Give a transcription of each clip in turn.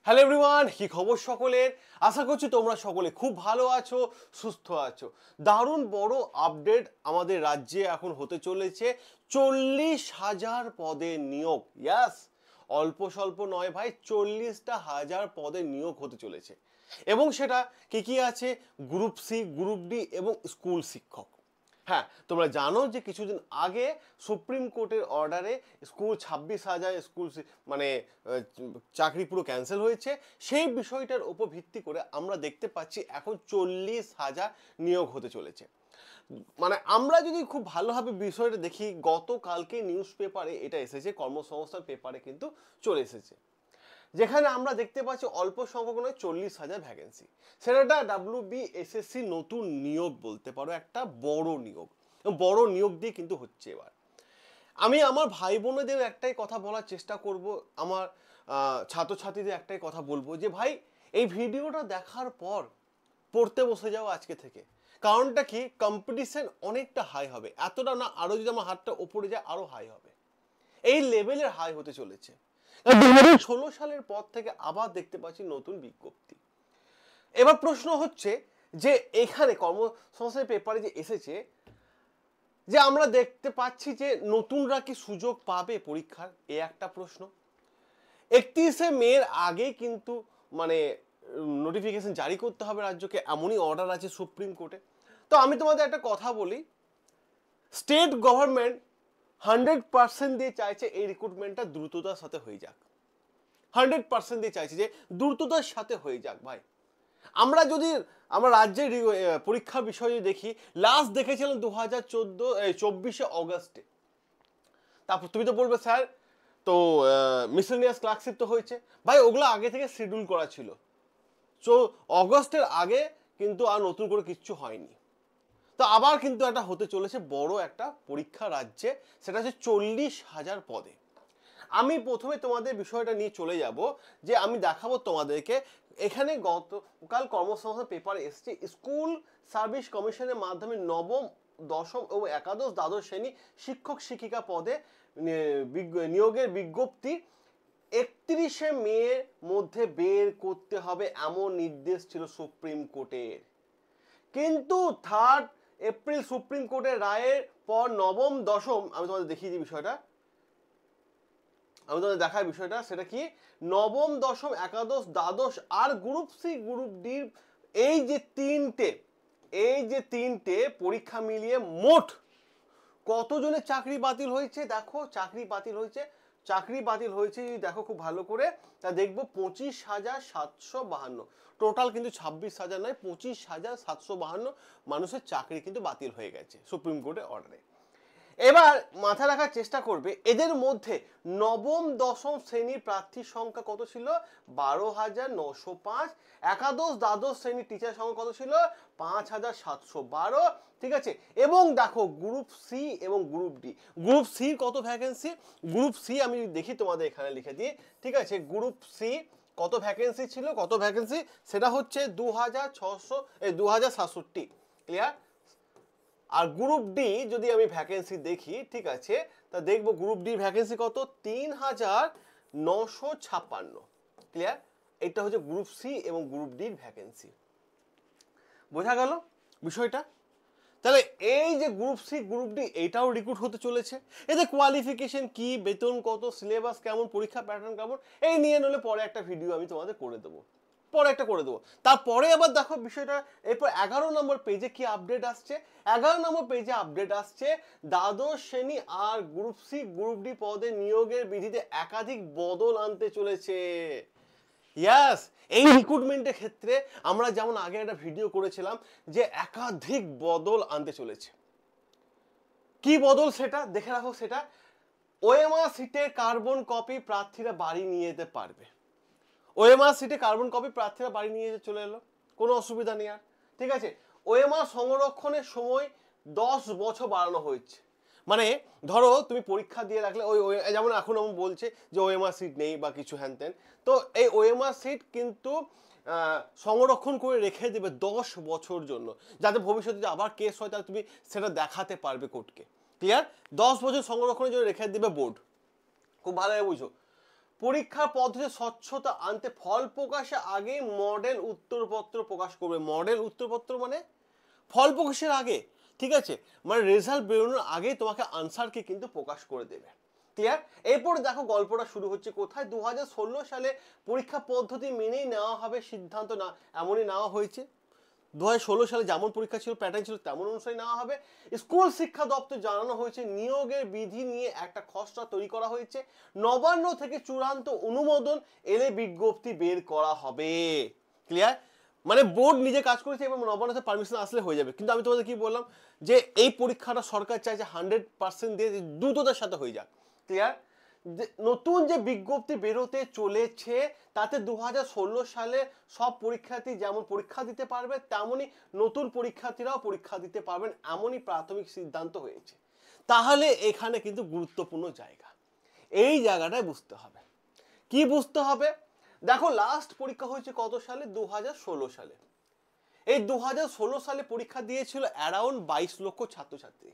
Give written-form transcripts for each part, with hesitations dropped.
Hello everyone, কি খবর সকলের? আশা করছি তোমরা সকলে খুব ভালো আছো, সুস্থ আছো। দারুণ বড় আপডেট আমাদের রাজ্যে এখন হতে চলেছে। 40,000 পদের নিয়োগ। ইয়াস, অল্প স্বল্প নয় ভাই, 40,000 পদের নিয়োগ হতে চলেছে। এবং সেটা কি কি আছে? গ্রুপ সি, গ্রুপ ডি এবং স্কুল শিক্ষক। হ্যাঁ, তোমরা জানো যে কিছুদিন আগে সুপ্রিম কোর্টের অর্ডারে স্কুল 26,000 স্কুল মানে চাকরি পুরো ক্যান্সেল হয়েছে। সেই বিষয়টার উপর ভিত্তি করে আমরা দেখতে পাচ্ছি এখন 40,000 নিয়োগ হতে চলেছে। মানে আমরা যদি খুব ভালোভাবে বিষয়টা দেখি, গতকালকে নিউজ পেপারে এটা এসেছে, কর্মসংস্থান পেপারে কিন্তু চলে এসেছে, যেখানে আমরা দেখতে পাচ্ছি অল্প সংখ্যক নয় 40,000 ভ্যাকেন্সি। সেটা WBSSC নতুন নিয়োগ বলতে পারো, একটা বড় নিয়োগ। বড় নিয়োগ দিয়ে কিন্তু হচ্ছে। এবার আমি আমার ভাই বোনেদের একটাই কথা বলার চেষ্টা করব, আমার ছাত্রছাত্রীদের একটাই কথা বলবো যে ভাই, এই ভিডিওটা দেখার পর পড়তে বসে যাও আজকে থেকে। কারণটা কি, কম্পিটিশন অনেকটা হাই হবে। এতটা না, আরো যদি আমার হাতটা উপরে যায় আরো হাই হবে। এই লেভেলের হাই হতে চলেছে। 2016 সালের পর থেকে আবার দেখতে পাচ্ছি নতুন বিজ্ঞপ্তি। এবার প্রশ্ন হচ্ছে যে এখানে কর্মসংস্থান পেপারে যে এসেছে, যে আমরা দেখতে পাচ্ছি যে নতুনরা কি সুযোগ পাবে পরীক্ষার, এ একটা প্রশ্ন। 31শে মের আগে কিন্তু মানে নোটিফিকেশন জারি করতে হবে রাজ্যকে, এমনই অর্ডার আছে সুপ্রিম কোর্টে। তো আমি তোমাদের একটা কথা বলি, স্টেট গভর্নমেন্ট 100% দিয়ে চাইছে এই রিক্রুটমেন্টটা দ্রুততার সাথে হয়ে যাক। 100% দিয়ে চাইছে যে দ্রুততার সাথে হয়ে যাক ভাই। আমরা যদি আমরা রাজ্যের পরীক্ষা বিষয়ে দেখি, লাস্ট দেখেছিলাম 2024 অগস্টে। তারপর তুমি তো বলবে স্যার, তো মিসেলিনিয়াস ক্লার্কশিপ তো হয়েছে। ভাই ওগুলো আগে থেকে শিডিউল করা ছিল। তো অগস্টের আগে কিন্তু আর নতুন করে কিচ্ছু হয়নি। তো আবার কিন্তু একটা হতে চলেছে বড় একটা পরীক্ষা রাজ্যে, সেটা হচ্ছে 40,000 পদে। আমি প্রথমে তোমাদের বিষয়টা নিয়ে চলে যাব, যে আমি দেখাবো তোমাদেরকে এখানে গতকাল কর্মসংস্থান পেপার এসছে, স্কুল সার্ভিস কমিশনের মাধ্যমে নবম, দশম এবং একাদশ দ্বাদশ শ্রেণী শিক্ষক শিক্ষিকা পদে নিয়োগের বিজ্ঞপ্তি 31শে মের মধ্যে বের করতে হবে, এমন নির্দেশ ছিল সুপ্রিম কোর্টের। কিন্তু 3 এপ্রিল সুপ্রিম কোর্টের রায়ের পর নবম, দশম, আমি তোমাদের দেখিয়ে দিই বিষয়টা, আমি তোমাদের দেখার বিষয়টা, সেটা কি, নবম, দশম, একাদশ, দ্বাদশ আর গ্রুপ সি, গ্রুপ ডি, এই যে তিনটে পরীক্ষা মিলিয়ে মোট কতজনের চাকরি বাতিল হয়েছে। দেখো চাকরি বাতিল হয়েছে যদি দেখো খুব ভালো করে, তা দেখবো 25,752। টোটাল কিন্তু 26,000 নয়, 25,752 মানুষের চাকরি কিন্তু বাতিল হয়ে গেছে সুপ্রিম কোর্টের অর্ডারে। এবার মাথা রাখার চেষ্টা করবে, এদের মধ্যে নবম, দশম শ্রেণীর প্রার্থীর সংখ্যা কত ছিল? 12,905। একাদশ, দ্বাদশ শ্রেণীর টিচার সংখ্যা কত ছিল? 5,712। ঠিক আছে। এবং দেখো গ্রুপ সি এবং গ্রুপ ডি, গ্রুপ সি কত ভ্যাকেন্সি? গ্রুপ সি আমি দেখি তোমাদের এখানে লিখে দিই। ঠিক আছে, গ্রুপ সি কত ভ্যাকেন্সি ছিল? সেটা হচ্ছে 2,760। ক্লিয়ার? আর গ্রুপ ডি যদি আমি ভ্যাকেন্সি দেখি, ঠিক আছে, তা দেখবো গ্রুপ ডি ভ্যাকেন্সি কত? 3,956। ক্লিয়ার? এটা হচ্ছে গ্রুপ সি এবং গ্রুপ ডির ভ্যাকেন্সি। বোঝা গেল বিষয়টা? তাহলে এই যে গ্রুপ সি, গ্রুপ ডি, এটাও রিক্রুট হতে চলেছে। এতে কোয়ালিফিকেশন কি, বেতন কত, সিলেবাস কেমন, পরীক্ষা প্যাটার্ন কেমন, এই নিয়ে নলে পরে একটা ভিডিও আমি তোমাদের করে দেবো। তারপরে আবার দেখো বিষয়টা, এরপর 11 নম্বর পেজে কি আপডেট আসছে? 11 নম্বর পেজে আপডেট আসছে, দ্বাদশ শ্রেণী আর গ্রুপ সি, গ্রুপ ডি পদে নিয়োগের বিধিতে একাধিক বদল আনতে চলেছে। ইয়াস, এই রিক্রুটমেন্টের ক্ষেত্রে আমরা যেমন আগে একটা ভিডিও করেছিলাম যে একাধিক বদল আনতে চলেছে। কি বদল সেটা দেখে রাখো। সেটা ওএমআর সিটে কার্বন কপি প্রার্থীরা বাড়ি নিয়ে যেতে পারবে। ওএমআর সিটে কার্বন কপি প্রার্থীরা বাড়ি নিয়ে চলে এলো, কোনো অসুবিধা নেই আর। ঠিক আছে, ওএমআর সংরক্ষণের সময় 10 বছর বাড়ানো হয়েছে। মানে ধরো তুমি পরীক্ষা দিয়ে রাখলে, ওই যেমন এখন আমি বলছে যে ওএমআর সিট নেই বা কিছু হ্যান ত্যান, তো এই ওএমআর সিট কিন্তু সংরক্ষণ করে রেখে দেবে 10 বছর জন্য, যাতে ভবিষ্যতে যদি আবার কেস হয় তাহলে তুমি সেটা দেখাতে পারবে কোর্টকে। ক্লিয়ার? 10 বছর সংরক্ষণের জন্য রেখে দেবে বোর্ড। খুব ভালোভাবে বুঝো। পরীক্ষার পদ্ধতি স্বচ্ছতা আনতে ফল প্রকাশে আগে মডেল উত্তরপত্র প্রকাশ করবে। মডেল উত্তরপত্র মানে ফল প্রকাশের আগে, ঠিক আছে, মানে রেজাল্ট বেরোনোর আগে তোমাকে আনসারকে কিন্তু প্রকাশ করে দেবে। ক্লিয়ার? এরপর দেখো গল্পটা শুরু হচ্ছে কোথায়, 2016 সালে পরীক্ষা পদ্ধতি মেনেই নেওয়া হবে সিদ্ধান্ত, না এমনই নেওয়া হয়েছে। 2016 সালে যেমন পরীক্ষা ছিল, প্যাটার্ন ছিল, তেমন অনুসারে নেওয়া হবে। স্কুল শিক্ষা দপ্তর জানানো হয়েছে নিয়োগের বিধি নিয়ে একটা খসড়া তৈরি করা হয়েছে, নবান্ন থেকে চূড়ান্ত অনুমোদন এলে বিজ্ঞপ্তি বের করা হবে। ক্লিয়ার? মানে বোর্ড নিজে কাজ করেছে এবং নবান্ন থেকে পারমিশন আসলে হয়ে যাবে। কিন্তু আমি তোমাদের কি বললাম যে এই পরীক্ষাটা সরকার চাইছে 100% দিয়ে দ্রুততার সাথে হয়ে যাক। ক্লিয়ার? নতুন যে বিজ্ঞপ্তি বেরোতে চলেছে তাতে 2016 সালে সব পরীক্ষার্থী যেমন পরীক্ষা দিতে পারবে তেমনি নতুন পরীক্ষার্থীরাও পরীক্ষা দিতে পারবেন, এমনই প্রাথমিক সিদ্ধান্ত হয়েছে। তাহলে এখানে কিন্তু গুরুত্বপূর্ণ জায়গা, এই জায়গাটায় বুঝতে হবে। কি বুঝতে হবে? দেখো লাস্ট পরীক্ষা হয়েছে কত সালে, 2016 সালে। এই 2016 সালে পরীক্ষা দিয়েছিল অ্যারাউন্ড 22 লক্ষ ছাত্রছাত্রী,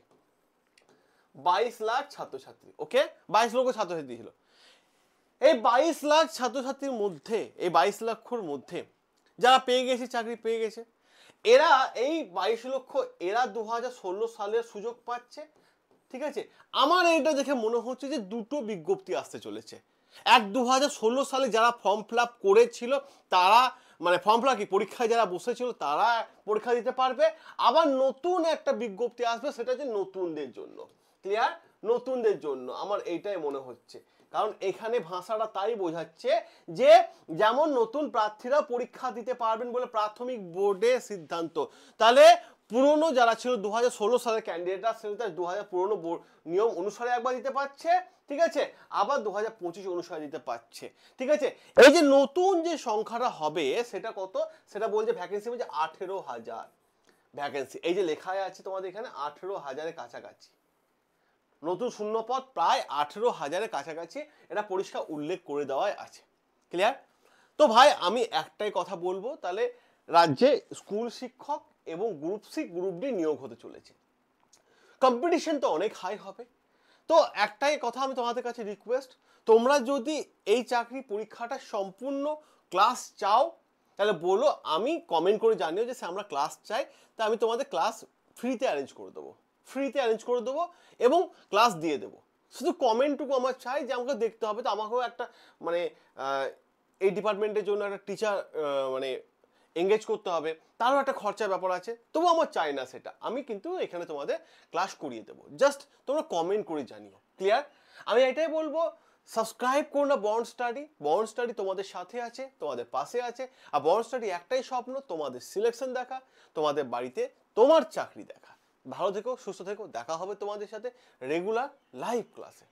22 লাখ ছাত্রছাত্রী। ওকে, 22 লক্ষ ছাত্রছাত্রী ছিল। এই 22 লাখ ছাত্রছাত্রীর মধ্যে, এই 22 লক্ষর মধ্যে যারা পেয়ে গেছে, চাকরি পেয়ে গেছে, এরা এই 22 লক্ষ এরা 2016 সালের সুযোগ পাচ্ছে। ঠিক আছে, আমার এটা দেখে মনে হচ্ছে যে দুটো বিজ্ঞপ্তি আসতে চলেছে। এক 2016 সালে যারা ফর্ম ফিল আপ করেছিল তারা, মানে ফর্ম ফিল আপ কি পরীক্ষায় যারা বসেছিল তারা পরীক্ষা দিতে পারবে, আবার নতুন একটা বিজ্ঞপ্তি আসবে, সেটা হচ্ছে নতুনদের জন্য। ক্লিয়ার? নতুনদের জন্য আমার এইটাই মনে হচ্ছে, কারণ এখানে ভাষাটা তাই বোঝাচ্ছে যে যেমন নতুন প্রার্থীরা পরীক্ষা দিতে পারবেন বলে প্রাথমিক বোর্ডে সিদ্ধান্ত, তাহলে পুরনো যারা ছিল 2016 সালের ক্যান্ডিডেটরা সেটা 2000 পুরনো নিয়ম অনুসারে একবার দিতে পারছে, ঠিক আছে, আবার 2025 অনুসারে দিতে পারছে। ঠিক আছে, এই যে নতুন যে সংখ্যাটা হবে সেটা কত, সেটা বলছে ভ্যাকেন্সি বলছে 18,000 ভ্যাকেন্সি। এই যে লেখা আছে তোমাদের এখানে 18,000-এর কাছাকাছি নতুন শূন্যপদ, প্রায় 18,000-এর কাছাকাছি, এটা পরিষ্কার উল্লেখ করে দেওয়াই আছে। ক্লিয়ার? তো ভাই আমি একটাই কথা বলবো, তাহলে রাজ্যে স্কুল শিক্ষক এবং গ্রুপ সি গ্রুপ ডি নিয়োগ হতে চলেছে, কম্পিটিশন তো অনেক হাই হবে। তো একটাই কথা আমি তোমাদের কাছে রিকোয়েস্ট, তোমরা যদি এই চাকরি পরীক্ষাটা সম্পূর্ণ ক্লাস চাও তাহলে বলো, আমি কমেন্ট করে জানিও যে আমরা ক্লাস চাই, তা আমি তোমাদের ক্লাস ফ্রিতে অ্যারেঞ্জ করে দেবো, ফ্রিতে অ্যারেঞ্জ করে দেবো এবং ক্লাস দিয়ে দেবো। শুধু কমেন্টটুকু আমার চাই যে আমাকে দেখতে হবে, তো আমাকেও একটা মানে এই ডিপার্টমেন্টের জন্য একটা টিচার মানে এঙ্গেজ করতে হবে, তারও একটা খরচার ব্যাপার আছে, তবু আমার চাই না সেটা, আমি কিন্তু এখানে তোমাদের ক্লাস করিয়ে দেবো, জাস্ট তোমরা কমেন্ট করে জানিও। ক্লিয়ার? আমি এটাই বলবো, সাবস্ক্রাইব করো না বন্ড স্টাডি। বন্ড স্টাডি তোমাদের সাথে আছে, তোমাদের পাশে আছে, আর বন্ড স্টাডি একটাই স্বপ্ন, তোমাদের সিলেকশন দেখা, তোমাদের বাড়িতে তোমার চাকরি দেখা। ভালো থেকো, সুস্থ থেকো, দেখা হবে তোমাদের সাথে রেগুলার লাইভ ক্লাসে।